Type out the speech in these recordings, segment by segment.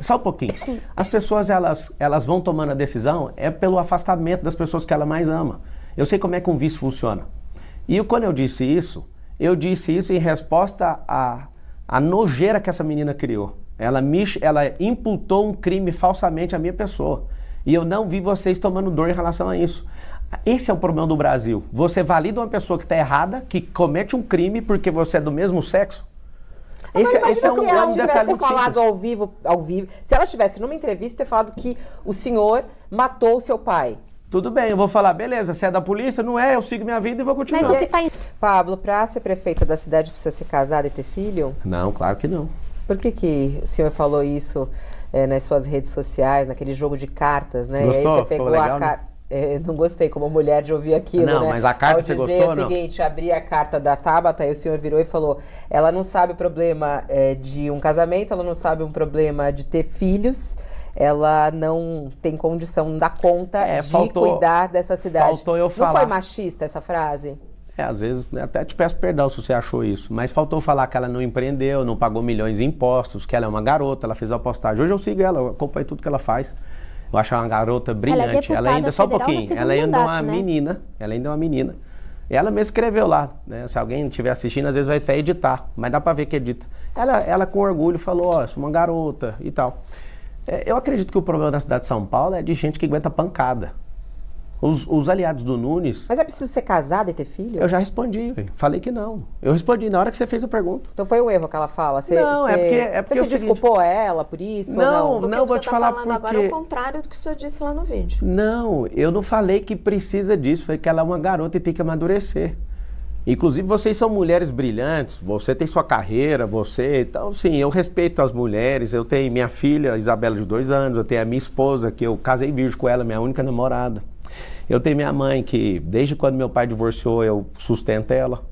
Só um pouquinho. Sim. As pessoas, elas vão tomando a decisão pelo afastamento das pessoas que ela mais ama. Eu sei como é que um vício funciona. E quando eu disse isso em resposta à nojeira que essa menina criou. Ela imputou um crime falsamente à minha pessoa. E eu não vi vocês tomando dor em relação a isso. Esse é o problema do Brasil. Você valida uma pessoa que está errada, que comete um crime porque você é do mesmo sexo? Esse é um detalhe muito simples. Se ela tivesse falado ao vivo, se ela estivesse numa entrevista ter falado que o senhor matou o seu pai. Tudo bem, eu vou falar, beleza, você é da polícia? Não é, eu sigo minha vida e vou continuar. Mas o que tá... Pablo, para ser prefeita da cidade precisa ser casada e ter filho? Não, claro que não. Por que o senhor falou isso nas suas redes sociais, naquele jogo de cartas, né? Gostou? E aí você pegou legal, a carta. Não gostei como mulher de ouvir aquilo, não, né? Mas a carta você gostou ou não? O seguinte, abri a carta da Tabata e o senhor virou e falou, ela não sabe o problema de um casamento, ela não sabe um problema de ter filhos, ela não tem condição, não dá conta de cuidar dessa cidade. Faltou eu falar. Não foi machista essa frase? Às vezes, até te peço perdão se você achou isso, mas faltou falar que ela não empreendeu, não pagou milhões em impostos, que ela é uma garota, ela fez uma postagem. Hoje eu sigo ela, eu acompanho tudo que ela faz. Eu acho ela uma garota brilhante. Ela ainda, só um pouquinho, ela ainda é uma menina. Ela ainda é uma menina. E ela mesma escreveu lá, né? Se alguém estiver assistindo, às vezes vai até editar, mas dá pra ver que edita. Ela com orgulho falou, sou uma garota e tal. Eu acredito que o problema da cidade de São Paulo é de gente que aguenta pancada. Os aliados do Nunes... Mas é preciso ser casada e ter filho? Eu já respondi, falei que não. Eu respondi na hora que você fez a pergunta. Então foi um erro que ela fala? Não, é porque você se desculpou ela por isso? Não, ou não, vou te falar porque... agora é o contrário do que o senhor disse lá no vídeo. Não, eu não falei que precisa disso, falei que ela é uma garota e tem que amadurecer. Inclusive, vocês são mulheres brilhantes, você tem sua carreira, então, sim, eu respeito as mulheres, eu tenho minha filha, Isabela, de 2 anos, eu tenho a minha esposa, que eu casei virgem com ela, minha única namorada. Eu tenho minha mãe, que desde quando meu pai divorciou, eu sustento ela.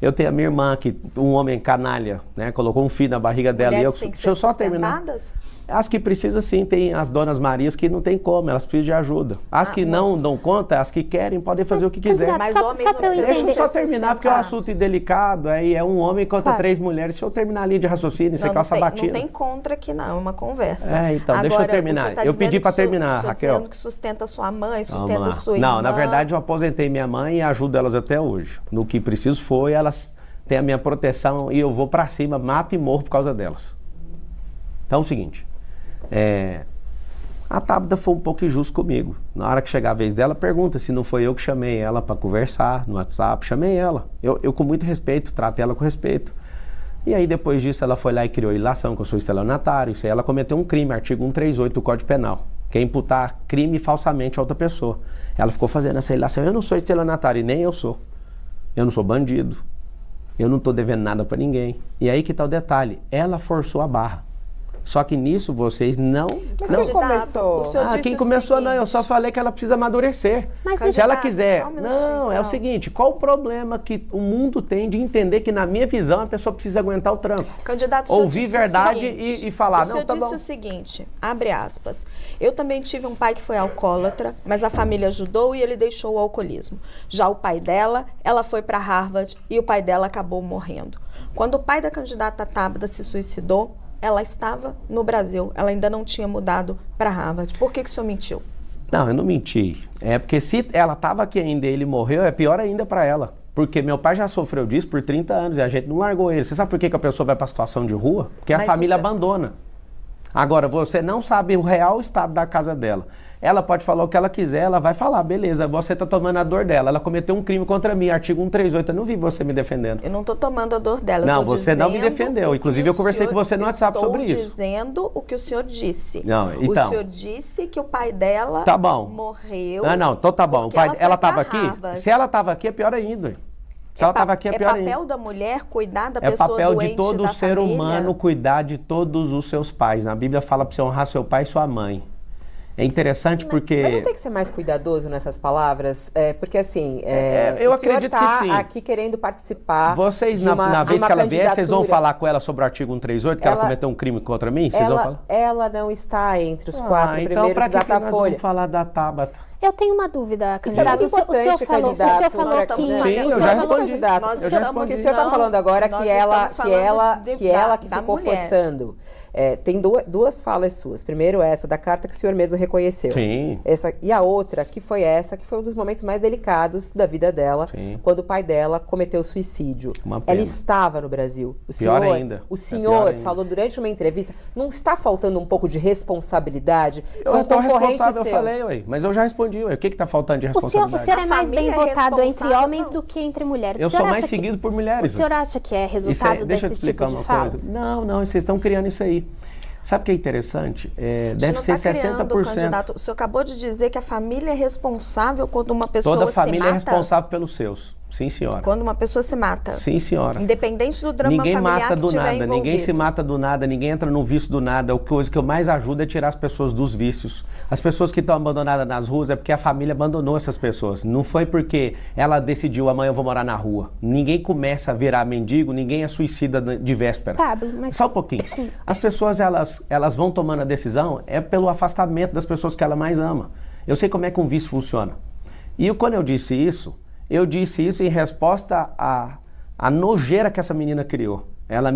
Eu tenho a minha irmã, que um homem canalha, né, colocou um filho na barriga dela. Mulheres têm que ser sustentadas? As que precisam sim, tem as donas Marias que não tem como, elas precisam de ajuda. As que não dão conta, as que querem, podem fazer o que quiser. Mas homens não precisam. Deixa eu só terminar, porque é um assunto delicado, aí é um homem contra 3 mulheres. Se eu terminar a linha de raciocínio, você quer uma sabatina. Não tem contra aqui não, é uma conversa. Então, deixa eu terminar. Eu pedi para terminar, Raquel. Dizendo que sustenta sua mãe, sustenta sua irmã. Não, na verdade eu aposentei minha mãe e ajudo elas até hoje. No que preciso foi, elas têm a minha proteção e eu vou para cima, mato e morro por causa delas. Então é o seguinte... A Tabata foi um pouco injusta comigo. Na hora que chegar a vez dela, pergunta se não foi eu que chamei ela para conversar no WhatsApp. Chamei ela. Eu com muito respeito, trato ela com respeito. E aí depois disso ela foi lá e criou ilação, que eu sou estelionatário. Isso aí ela cometeu um crime, artigo 138 do Código Penal, que é imputar crime falsamente a outra pessoa. Ela ficou fazendo essa ilação. Eu não sou estelionatário e nem eu sou. Eu não sou bandido. Eu não estou devendo nada para ninguém. E aí que tá o detalhe. Ela forçou a barra. Só que nisso vocês não... Mas quem começou? Quem começou não, eu só falei que ela precisa amadurecer. Mas se ela quiser... Não, é o seguinte, qual o problema que o mundo tem de entender que na minha visão a pessoa precisa aguentar o tranco? Candidato, ouvir verdade e falar, não, tá bom. O senhor disse o seguinte, abre aspas, eu também tive um pai que foi alcoólatra, mas a família ajudou e ele deixou o alcoolismo. Já o pai dela, ela foi para Harvard e o pai dela acabou morrendo. Quando o pai da candidata Tabata se suicidou, ela estava no Brasil, ela ainda não tinha mudado para Harvard. Por que o senhor mentiu? Não, eu não menti. É porque se ela estava aqui ainda e ele morreu, é pior ainda para ela. Porque meu pai já sofreu disso por 30 anos e a gente não largou ele. Você sabe por que a pessoa vai para a situação de rua? Porque a família abandona. Agora, você não sabe o real estado da casa dela. Ela pode falar o que ela quiser, ela vai falar, beleza, você está tomando a dor dela. Ela cometeu um crime contra mim, artigo 138, eu não vi você me defendendo. Eu não estou tomando a dor dela. Não, você não me defendeu. Inclusive, eu conversei com você no WhatsApp sobre isso. Estou dizendo o que o senhor disse. Não, então. O senhor disse que o pai dela morreu. Não, então tá bom. Ela estava aqui? Se ela estava aqui, é pior ainda. Se ela estava aqui, é pior ainda. É papel da mulher cuidar da pessoa doente da família? É papel de todo ser humano cuidar de todos os seus pais. Na Bíblia fala para você honrar seu pai e sua mãe. É interessante porque... Mas não tem que ser mais cuidadoso nessas palavras? Porque assim, eu acredito que sim. Aqui querendo participar. Vocês, na vez que ela vier, vocês vão falar com ela sobre o artigo 138, que ela cometeu um crime contra mim? Vocês vão falar? Ela não está entre os 4 primeiros então, pra do Datafolha. Nós vamos falar da Tabata? Eu tenho uma dúvida, Isso é candidato. muito importante, o senhor falou candidato. que... Sim, eu já respondi. O senhor está falando agora que ela que ficou forçando. Tem duas falas suas. Primeiro, essa da carta que o senhor mesmo reconheceu. Sim. E a outra, que foi um dos momentos mais delicados da vida dela, Sim. quando o pai dela cometeu suicídio. Uma pena. Ela estava no Brasil. Pior ainda. O senhor falou durante uma entrevista, não está faltando um pouco de responsabilidade? Eu estou responsável, eu seus. falei, ué, mas eu já respondi, ué. O que está faltando de O responsabilidade? senhor é mais bem família é votado entre responsável, homens não. do que entre mulheres. Eu O senhor sou mais acha que- seguido por mulheres. O senhor acha que é resultado Deixa eu te desse explicar tipo de uma fala? coisa. Não, vocês estão criando isso aí. Sabe o que é interessante? Deve ser 60%. Candidato, o senhor acabou de dizer que a família é responsável quando uma pessoa Toda se mata. família é responsável pelos seus. Sim, senhora. Quando uma pessoa se mata. Sim, senhora. Independente do drama Ninguém familiar mata que do tiver nada, envolvido. ninguém se mata do nada, ninguém entra no vício do nada. A coisa que eu mais ajudo é tirar as pessoas dos vícios. As pessoas que estão abandonadas nas ruas é porque a família abandonou essas pessoas. Não foi porque ela decidiu, amanhã eu vou morar na rua. Ninguém começa a virar mendigo, ninguém é suicida de véspera. Pablo, mas... Só um pouquinho. Sim. As pessoas, elas vão tomando a decisão pelo afastamento das pessoas que ela mais ama. Eu sei como é que um vício funciona. E quando eu disse isso em resposta à nojeira que essa menina criou. Ela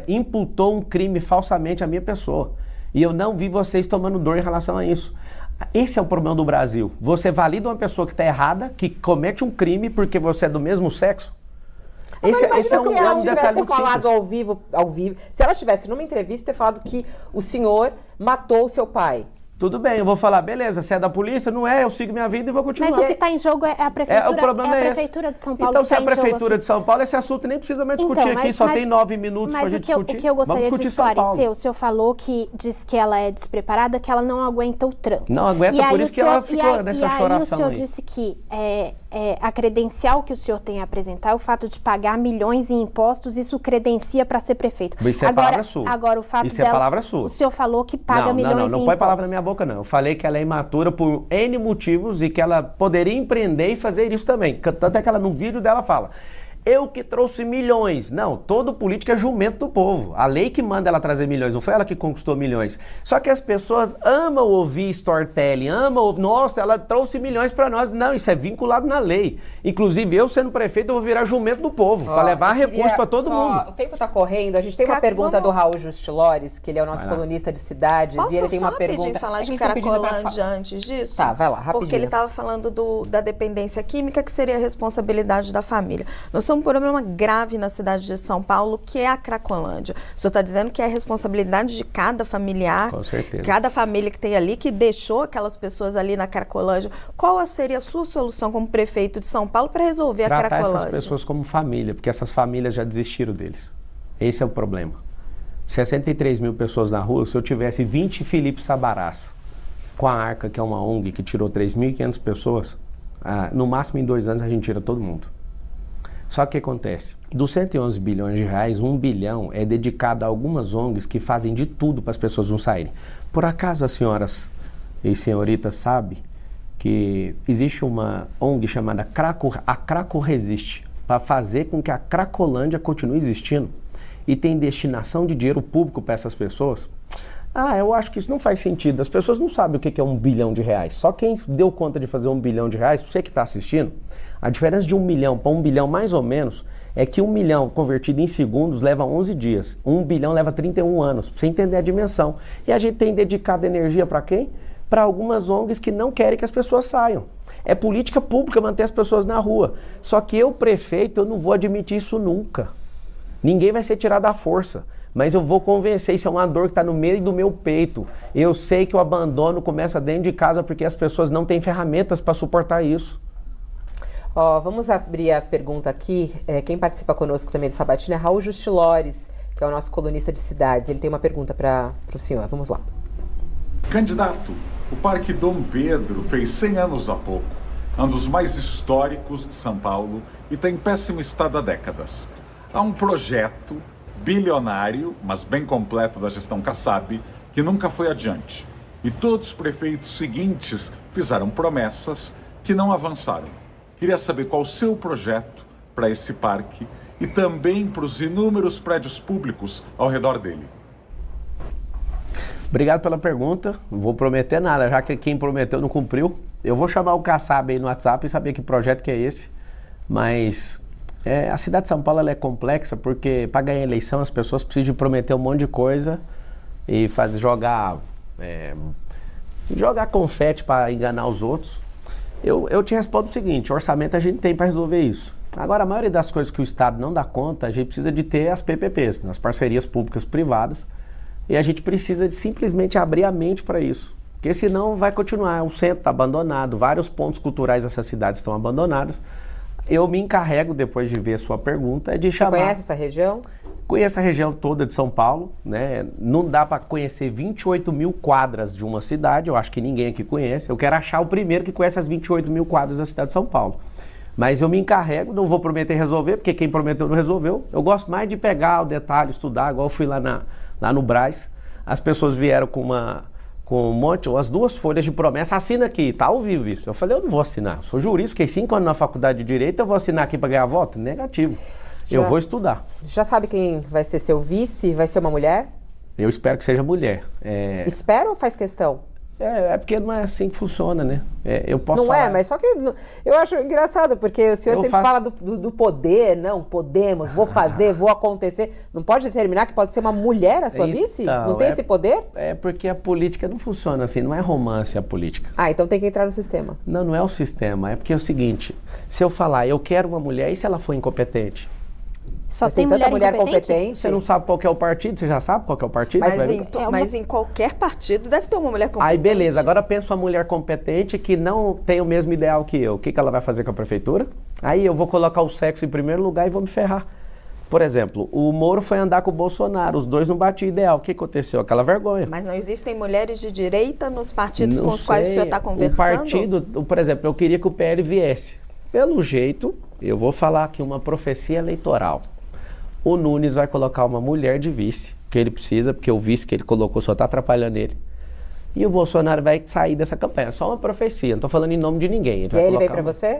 imputou um crime falsamente à minha pessoa. E eu não vi vocês tomando dor em relação a isso. Esse é o problema do Brasil. Você valida uma pessoa que está errada, que comete um crime porque você é do mesmo sexo? Esse é um se ela detalhe tivesse muito falado simples. ao vivo, se ela tivesse numa entrevista ter falado que o senhor matou o seu pai. Tudo bem, eu vou falar, beleza, você é da polícia? Não é, eu sigo minha vida e vou continuar. Mas o que está em jogo é a prefeitura, o problema é esse. Prefeitura de São Paulo. Então, que se tá a em jogo Prefeitura aqui. de São Paulo, esse assunto nem precisa mais discutir Então, aqui, só tem 9 minutos para a gente discutir. Mas o que eu gostaria Vamos de discutir São Paulo. esclarecer, o senhor falou que diz que ela é despreparada, que ela não aguenta o tranco. Não aguenta, E aí por isso o que ela ficou nessa choração aí o senhor aí. disse que a credencial que o senhor tem a apresentar, o fato de pagar milhões em impostos, isso credencia para ser prefeito. Isso é palavra sua. Agora, o fato Isso é palavra sua. O senhor falou que paga milhões em impostos. Não põe palavra na minha boca, não. Eu falei que ela é imatura por N motivos e que ela poderia empreender e fazer isso também. Tanto é que ela, no vídeo dela, fala: eu que trouxe milhões. Não, todo político é jumento do povo. A lei que manda ela trazer milhões, não foi ela que conquistou milhões. Só que as pessoas amam ouvir storytelling, amam ouvir, nossa, ela trouxe milhões para nós. Não, isso é vinculado na lei. Inclusive, eu sendo prefeito, eu vou virar jumento do povo, para levar recurso para todo mundo. O tempo está correndo, a gente tem uma pergunta do Raul Justilores, que ele é o nosso colunista de cidades, Posso e ele tem uma só pergunta... pedir falar A de gente tá pedindo pra Cracolândia antes disso? Tá, vai lá, rapidinho. Porque ele estava falando da dependência química, que seria a responsabilidade da família. Nós temos um problema grave na cidade de São Paulo, que é a Cracolândia. O senhor está dizendo que é a responsabilidade de cada familiar, Com certeza. cada família que tem ali, que deixou aquelas pessoas ali na Cracolândia. Qual seria a sua solução como prefeito de São Paulo para resolver a Tratar Cracolândia? essas pessoas como família, porque essas famílias já desistiram deles. Esse é o problema. 63 mil pessoas na rua, se eu tivesse 20 Felipe Sabarás, com a Arca, que é uma ONG que tirou 3.500 pessoas, no máximo em 2 anos a gente tira todo mundo. Só que o que acontece? Dos 111 bilhões de reais, 1 bilhão é dedicado a algumas ONGs que fazem de tudo para as pessoas não saírem. Por acaso as senhoras e senhoritas sabem que existe uma ONG chamada a Craco Resiste, para fazer com que a Cracolândia continue existindo e tem destinação de dinheiro público para essas pessoas? Eu acho que isso não faz sentido. As pessoas não sabem o que é 1 bilhão de reais. Só quem deu conta de fazer 1 bilhão de reais, você que está assistindo, a diferença de 1 milhão para 1 bilhão mais ou menos é que 1 milhão convertido em segundos leva 11 dias. 1 bilhão leva 31 anos. Pra você entender a dimensão. E a gente tem dedicado energia para quem? Para algumas ONGs que não querem que as pessoas saiam. É política pública manter as pessoas na rua. Só que eu, prefeito, eu não vou admitir isso nunca. Ninguém vai ser tirado à força. Mas eu vou convencer, isso é uma dor que está no meio do meu peito. Eu sei que o abandono começa dentro de casa porque as pessoas não têm ferramentas para suportar isso. Vamos abrir a pergunta aqui. Quem participa conosco também do Sabatina é Raul Justilores, que é o nosso colunista de cidades. Ele tem uma pergunta para o senhor. Vamos lá. Candidato, o Parque Dom Pedro fez 100 anos há pouco. É um dos mais históricos de São Paulo e está em péssimo estado há décadas. Há um projeto bilionário, mas bem completo da gestão Kassab, que nunca foi adiante. E todos os prefeitos seguintes fizeram promessas que não avançaram. Queria saber qual o seu projeto para esse parque e também para os inúmeros prédios públicos ao redor dele. Obrigado pela pergunta. Não vou prometer nada, já que quem prometeu não cumpriu. Eu vou chamar o Kassab aí no WhatsApp e saber que projeto que é esse. Mas a cidade de São Paulo ela é complexa porque para ganhar eleição as pessoas precisam de prometer um monte de coisa e jogar confete para enganar os outros. Eu te respondo o seguinte, orçamento a gente tem para resolver isso. Agora, a maioria das coisas que o Estado não dá conta, a gente precisa de ter as PPPs, as parcerias públicas privadas, e a gente precisa de simplesmente abrir a mente para isso. Porque senão vai continuar, o centro está abandonado, vários pontos culturais dessa cidade estão abandonados. Eu me encarrego, depois de ver a sua pergunta, de chamar... Você conhece essa região? Conheço a região toda de São Paulo, né? Não dá para conhecer 28 mil quadras de uma cidade, eu acho que ninguém aqui conhece. Eu quero achar o primeiro que conhece as 28 mil quadras da cidade de São Paulo. Mas eu me encarrego, não vou prometer resolver, porque quem prometeu não resolveu. Eu gosto mais de pegar o detalhe, estudar, igual eu fui lá no Brás. As pessoas vieram com um monte, umas 2 folhas de promessa, assina aqui, tá ao vivo isso. Eu falei, eu não vou assinar, eu sou jurista, fiquei 5 anos na faculdade de Direito, eu vou assinar aqui para ganhar voto? Negativo. Eu vou estudar. Já sabe quem vai ser seu vice? Vai ser uma mulher? Eu espero que seja mulher. Espera ou faz questão? É porque não é assim que funciona, né? Eu posso Não falar... é, mas só que eu acho engraçado, porque o senhor sempre fala do poder, não, podemos, vou fazer, vou acontecer. Não pode determinar que pode ser uma mulher a sua vice? Não tem esse poder? É porque a política não funciona assim, não é romance a política. Ah, então tem que entrar no sistema. Não, não é o sistema, é porque é o seguinte, se eu falar, eu quero uma mulher, e se ela for incompetente? Só Mas tem tanta mulher incompetente? Você não sabe qual que é o partido? Você já sabe qual que é o partido? Mas em qualquer partido deve ter uma mulher competente. Aí beleza, agora pensa uma mulher competente que não tem o mesmo ideal que eu. O que ela vai fazer com a prefeitura? Aí eu vou colocar o sexo em primeiro lugar e vou me ferrar. Por exemplo, o Moro foi andar com o Bolsonaro, os dois não batiam ideal. O que aconteceu? Aquela vergonha. Mas não existem mulheres de direita nos partidos com os quais o senhor está conversando? O partido, por exemplo, eu queria que o PL viesse. Pelo jeito, eu vou falar aqui uma profecia eleitoral. O Nunes vai colocar uma mulher de vice, que ele precisa, porque o vice que ele colocou só está atrapalhando ele. E o Bolsonaro vai sair dessa campanha. É só uma profecia, não estou falando em nome de ninguém. E aí ele vem para você?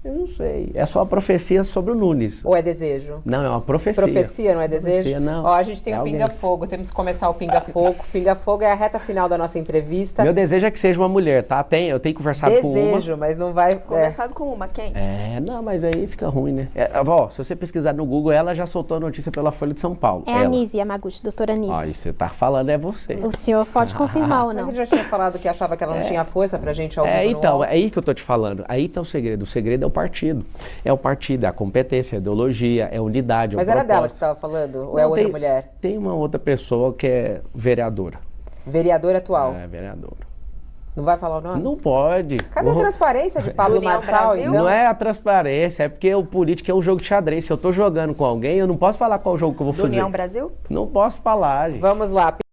Eu não sei. É só uma profecia sobre o Nunes. Ou é desejo? Não, é uma profecia. Profecia, não é desejo? Profecia, não. Ó, a gente tem o Pinga-Fogo, temos que começar o Pinga-Fogo. Pinga-Fogo é a reta final da nossa entrevista. Meu desejo é que seja uma mulher, tá? Eu tenho conversado com uma. Desejo, mas não vai... Conversado com uma, quem? Não, mas aí fica ruim, né? Se você pesquisar no Google, ela já soltou a notícia pela Folha de São Paulo. É a Anísia Yamaguchi, doutora Anísia. Ó, e você tá falando é você. O senhor pode confirmar ou não? Mas ele já tinha falado que achava que ela não tinha força pra gente ao vivo então, é aí que eu tô te falando. Aí tá o segredo. O segredo é o partido. É o partido, é a competência, é a ideologia, é a unidade, Mas era dela que você estava falando? Ou é outra mulher? Tem uma outra pessoa que é vereadora. Vereadora atual? É, vereadora. Não vai falar o nome? Não pode. Cadê a transparência de Pablo Marçal? Brasil? Não é a transparência, é porque o político é um jogo de xadrez. Se eu tô jogando com alguém, eu não posso falar qual jogo que eu vou fazer. União Brasil? Não posso falar, gente. Vamos lá.